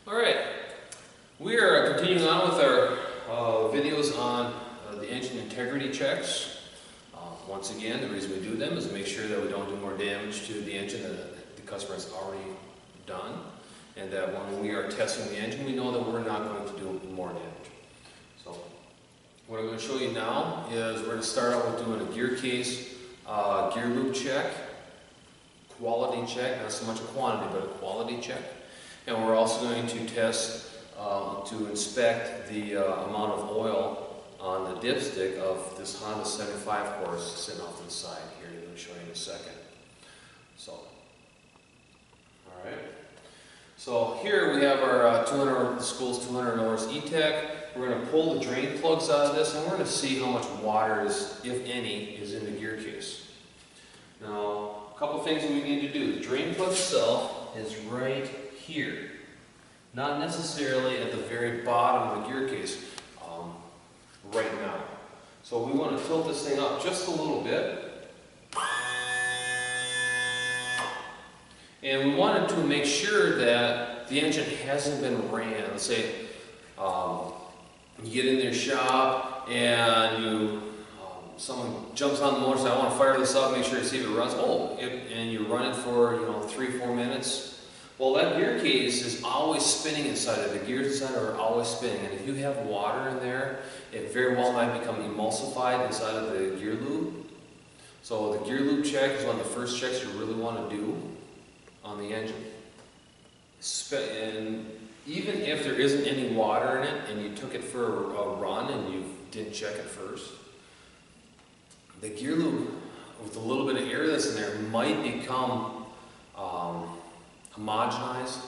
Alright, we are continuing on with our videos on the engine integrity checks. Once again, the reason we do them is to make sure that we don't do more damage to the engine that the customer has already done, and that when we are testing the engine, we know that we're not going to do more damage. So, what I'm going to show you now is we're going to start out with doing a gear case Gearlube check, quality check, not so much a quantity, but a quality check. And we're also going to test to inspect the amount of oil on the dipstick of this Honda 75 horse sitting off to the side here. I'm going to show you in a second. So, alright. So here we have our 200, the school's 200 hours E-Tech. We're going to pull the drain plugs out of this and we're going to see how much water is, if any, is in the gear case. Now, a couple things that we need to do. The drain plug itself is right here, not necessarily at the very bottom of the gear case right now. So we want to tilt this thing up just a little bit, and we wanted to make sure that the engine hasn't been ran. Let's say you get in their shop and someone jumps on the motor and says, I want to fire this up, make sure to see if it runs. And you run it for 3-4 minutes. Well, that gear case is always spinning inside of it. The gears inside are always spinning. And if you have water in there, it very well might become emulsified inside of the Gearlube. So the Gearlube check is one of the first checks you really want to do on the engine. And even if there isn't any water in it and you took it for a run and you didn't check it first, the Gearlube, with a little bit of air that's in there, might become homogenized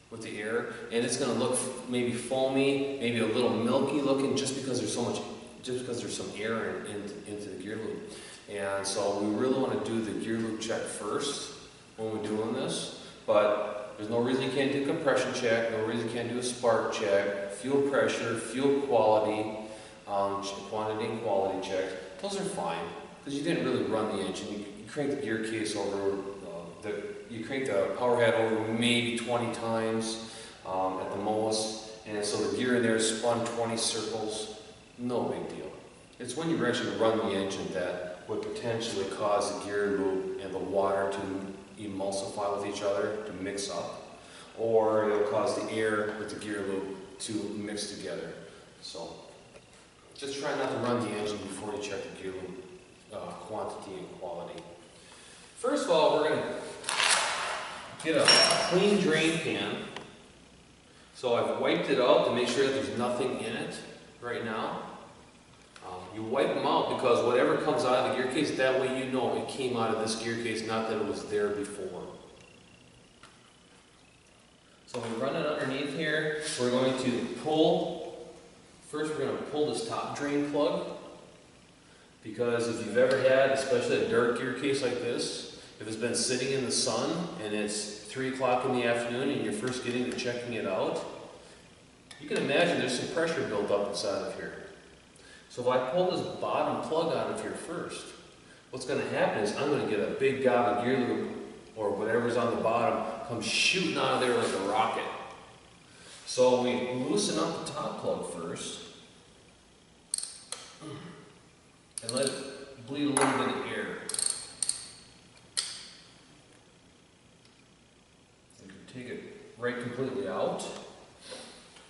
with the air, and it's going to look maybe foamy, maybe a little milky looking, just because there's some air into the Gearlube. And so we really want to do the Gearlube check first when we're doing this. But there's no reason you can't do a compression check, no reason you can't do a spark check, fuel pressure, fuel quality, quantity and quality checks. Those are fine, because you didn't really run the engine. You crank the gear case over, you crank the power head over maybe 20 times at the most, and so the gear in there spun 20 circles, no big deal. It's when you actually run the engine that would potentially cause the Gearlube and the water to emulsify with each other, to mix up, or it'll cause the air with the Gearlube to mix together. So just try not to run the engine before you check the Gearlube quantity and quality. First of all, we're going to get a clean drain pan. So I've wiped it out to make sure that there's nothing in it right now. You wipe them out because whatever comes out of the gear case, that way you know it came out of this gear case, not that it was there before. So we run it underneath here. We're going to pull, first we're going to pull this top drain plug, because if you've ever had, especially a dark gear case like this, if it's been sitting in the sun and it's 3 o'clock in the afternoon and you're first getting to checking it out, you can imagine there's some pressure built up inside of here. So if I pull this bottom plug out of here first, what's going to happen is I'm going to get a big gob of Gearlube, or whatever's on the bottom, come shooting out of there like a rocket. So we loosen up the top plug first and let it bleed a little bit of air. You can take it right completely out.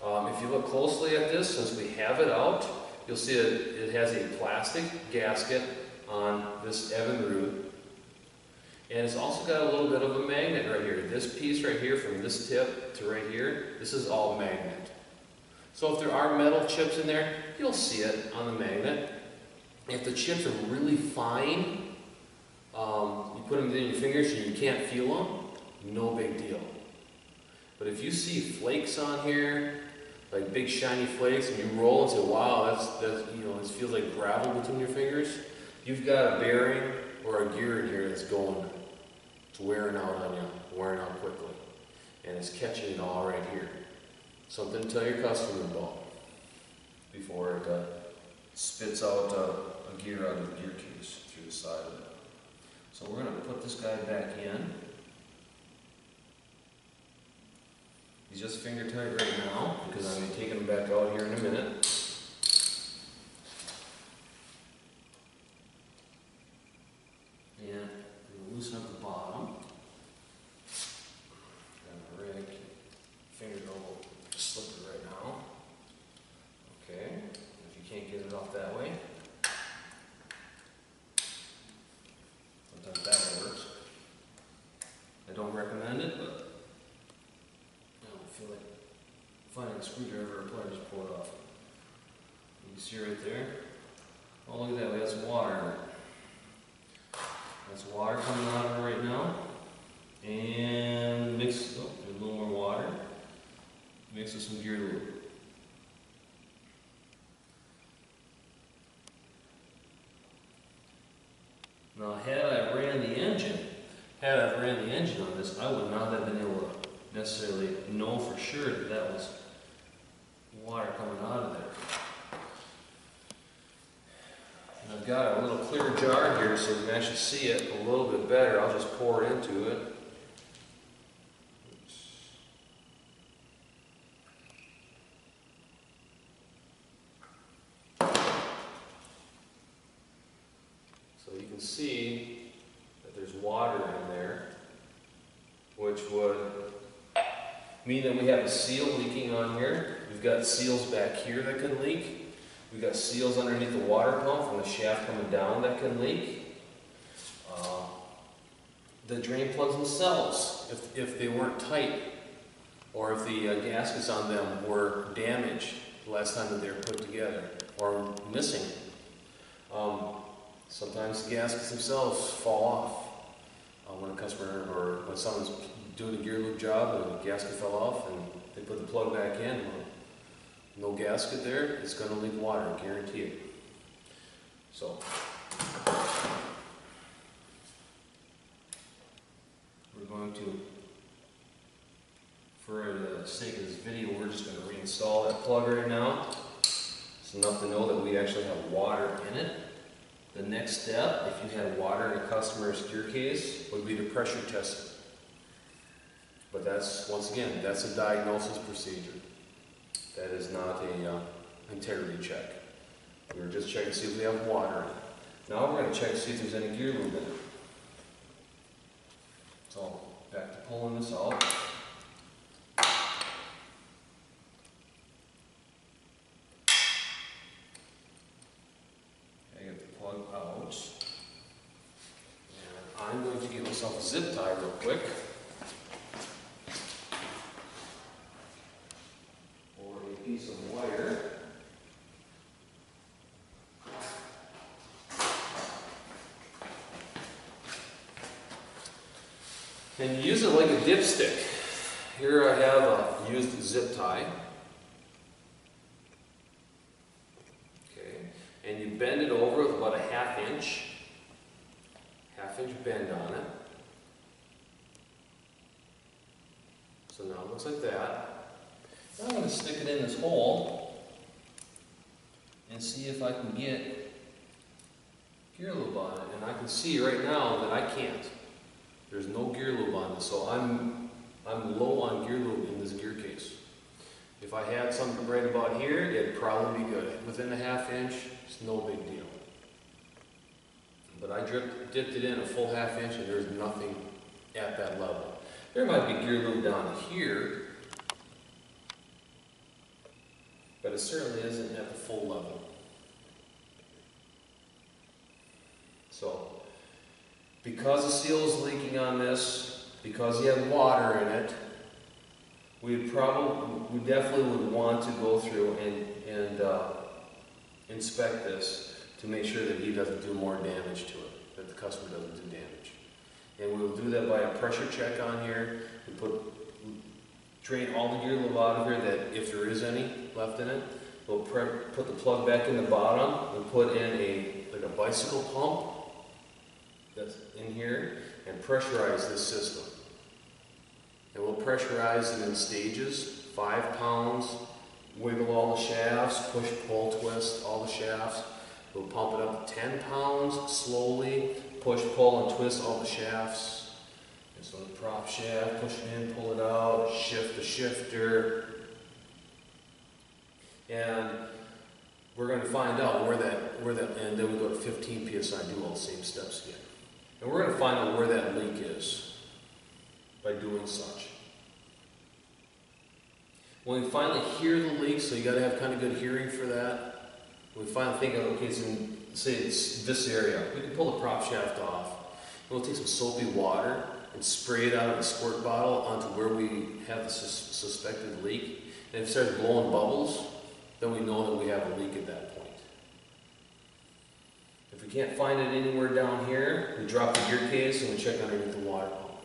If you look closely at this, since we have it out, you'll see it has a plastic gasket on this Evinrude. And it's also got a little bit of a magnet right here. This piece right here, from this tip to right here, this is all magnet. So if there are metal chips in there, you'll see it on the magnet. If the chips are really fine, you put them in your fingers and you can't feel them, no big deal. But if you see flakes on here, like big shiny flakes, and you roll and say, wow, this feels like gravel between your fingers, you've got a bearing or a gear in here that's going, it's wearing out on you, wearing out quickly. And it's catching it all right here. Something to tell your customer about before it spits out a gear out of the gear case through the side of it. So we're going to put this guy back in. He's just finger tight right now because I'm going to be taking him back out here in a minute. And I'm going to loosen up the bottom. Got my rig. Finger's a little slippery right now. Okay. If you can't get it off that way, sometimes that works. I don't recommend it, but I don't feel like finding a screwdriver or pliers to pull it off. You can see right there. Oh, look at that, that's water in it. That's water coming out of it right now. And mix, oh, there's a little more water. Mix with some Gearlube. Now, had I ran the engine on this, I would not have been able to necessarily know for sure that that was water coming out of there. And I've got a little clear jar here so you can actually see it a little bit better. I'll just pour it into it. So you can see that there's water in there, which would mean that we have a seal leaking on here. We've got seals back here that can leak. We've got seals underneath the water pump from the shaft coming down that can leak. The drain plugs themselves, if they weren't tight, or if the gaskets on them were damaged the last time that they were put together, or missing. Sometimes the gaskets themselves fall off when a customer or when someone's doing a Gearlube job and the gasket fell off and they put the plug back in. No gasket there, it's going to leak water, I guarantee it. So, we're going to, for the sake of this video, we're just going to reinstall that plug right now. It's enough to know that we actually have water in it. The next step, if you had water in a customer's gear case, would be to pressure test it. But that's, once again, that's a diagnosis procedure. That is not a integrity check. We were just checking to see if we have water in it. Now we're going to check to see if there's any Gearlube in it. So, back to pulling this out. I get the plug out. And I'm going to give myself a zip tie real quick. Piece of wire. And use it like a dipstick. Here I have a used zip tie. Okay, and you bend it over with about a half inch bend on it. So now it looks like that. Now I'm going to stick it in this hole and see if I can get Gearlube on it. And I can see right now that I can't. There's no Gearlube on this, so I'm low on Gearlube in this gear case. If I had something right about here, it'd probably be good. Within a half inch, it's no big deal. But I dipped it in a full half inch and there's nothing at that level. There might be Gearlube down here, but it certainly isn't at the full level. So, because the seal is leaking on this, because you have water in it, we definitely would want to go through and inspect this to make sure that he doesn't do more damage to it, that the customer doesn't do damage. And we'll do that by a pressure check on here. We drain all the Gearlube out of here, that if there is any left in it. We'll put the plug back in the bottom. We'll put in like a bicycle pump that's in here and pressurize this system. And we'll pressurize it in stages, 5 pounds, wiggle all the shafts, push, pull, twist all the shafts. We'll pump it up to 10 pounds, slowly push, pull, and twist all the shafts. And so the prop shaft, push it in, pull it out, shift the shifter. And we're going to find out where that, and then we go to 15 psi, do all the same steps again. And we're going to find out where that leak is by doing such. When we finally hear the leak, so you got to have kind of good hearing for that. We finally think, okay, so say it's this area, we can pull the prop shaft off. We'll take some soapy water and spray it out of a squirt bottle onto where we have the suspected leak. And if it starts blowing bubbles, then we know that we have a leak at that point. If we can't find it anywhere down here, we drop the gear case and we check underneath the water pump.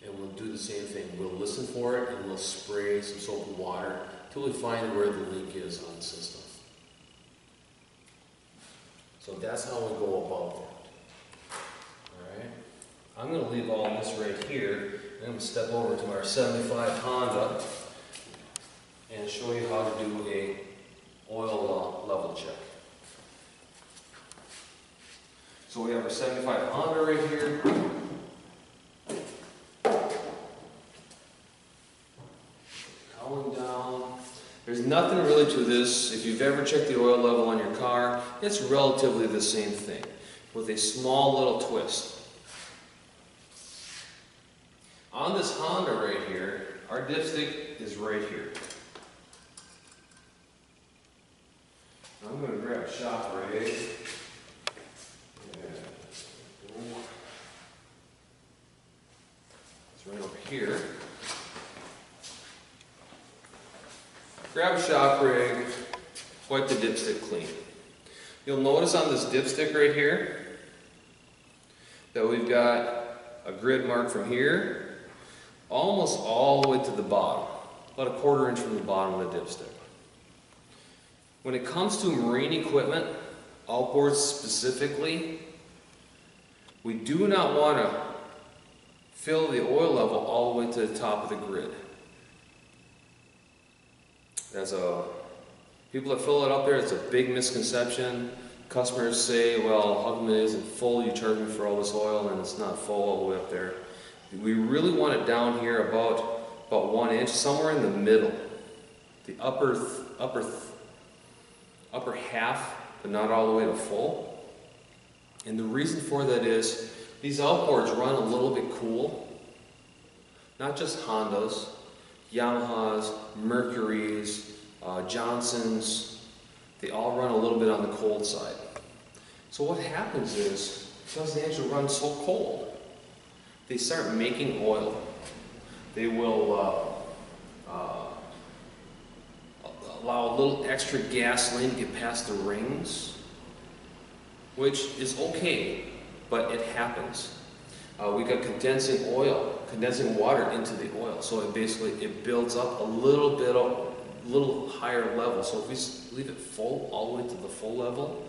And we'll do the same thing. We'll listen for it and we'll spray some soapy water until we find where the leak is on the system. So that's how we go about that. Alright? I'm going to leave all this right here. I'm going to step over to our 75 Honda and show you how to do a oil level check. So we have our 75 Honda right here. Going down. There's nothing really to this. If you've ever checked the oil level on your car, it's relatively the same thing, with a small little twist. On this Honda right here, our dipstick is right here. I'm going to grab a shock rig. It's right over here. Grab a shock rig, wipe the dipstick clean. You'll notice on this dipstick right here that we've got a grid mark from here almost all the way to the bottom, about a quarter inch from the bottom of the dipstick. When it comes to marine equipment, outboards specifically, we do not want to fill the oil level all the way to the top of the grid. People that fill it up there, it's a big misconception. Customers say, well, how come it isn't full? You charge me for all this oil and it's not full all the way up there. We really want it down here about 1 inch, somewhere in the middle. The upper half, but not all the way to full. And the reason for that is these outboards run a little bit cool. Not just Hondas, Yamahas, Mercuries, Johnsons, they all run a little bit on the cold side. So what happens is, because the engine runs so cold, they start making oil. They will allow a little extra gasoline to get past the rings, which is okay, but it happens. We got condensing water into the oil, so it builds up a little higher level. So if we leave it full, all the way to the full level,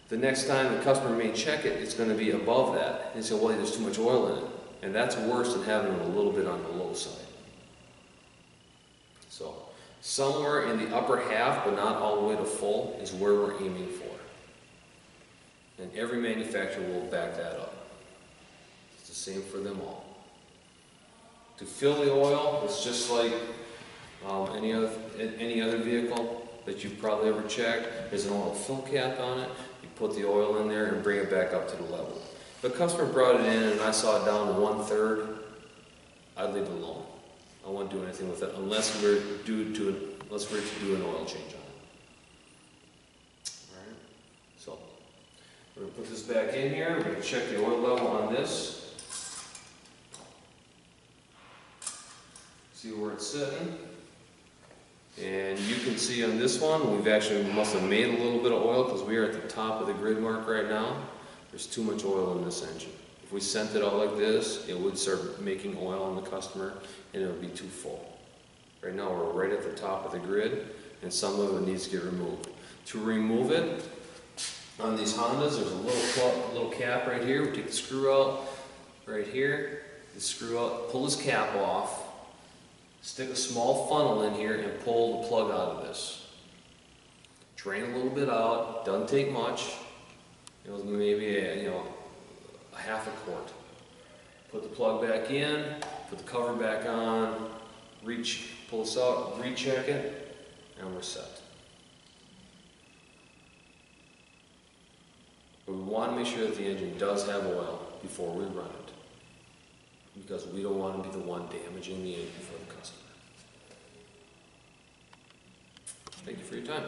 the next time the customer may check it, it's going to be above that. And say, well, there's too much oil in it. And that's worse than having it a little bit on the low side. So somewhere in the upper half, but not all the way to full, is where we're aiming for. And every manufacturer will back that up. It's the same for them all. To fill the oil, it's just like any other vehicle that you've probably ever checked. There's an oil fill cap on it. You put the oil in there and bring it back up to the level. If a customer brought it in and I saw it down to 1/3, I'd leave it alone. I wouldn't do anything with it unless we're to do an oil change on it. Alright, so we're going to put this back in here. We're going to check the oil level on this. See where it's sitting. And you can see on this one, we must have made a little bit of oil because we are at the top of the grid mark right now. There's too much oil in this engine. If we sent it out like this, it would start making oil on the customer and it would be too full. Right now we're right at the top of the grid and some of it needs to get removed. To remove it, on these Hondas, there's a little cap right here. We take the screw out right here, the screw out, pull this cap off, stick a small funnel in here and pull the plug out of this. Drain a little bit out, doesn't take much. Maybe a half a quart. Put the plug back in, put the cover back on, pull this out, recheck it, and we're set. But we want to make sure that the engine does have oil before we run it, because we don't want to be the one damaging the engine for the customer. Thank you for your time.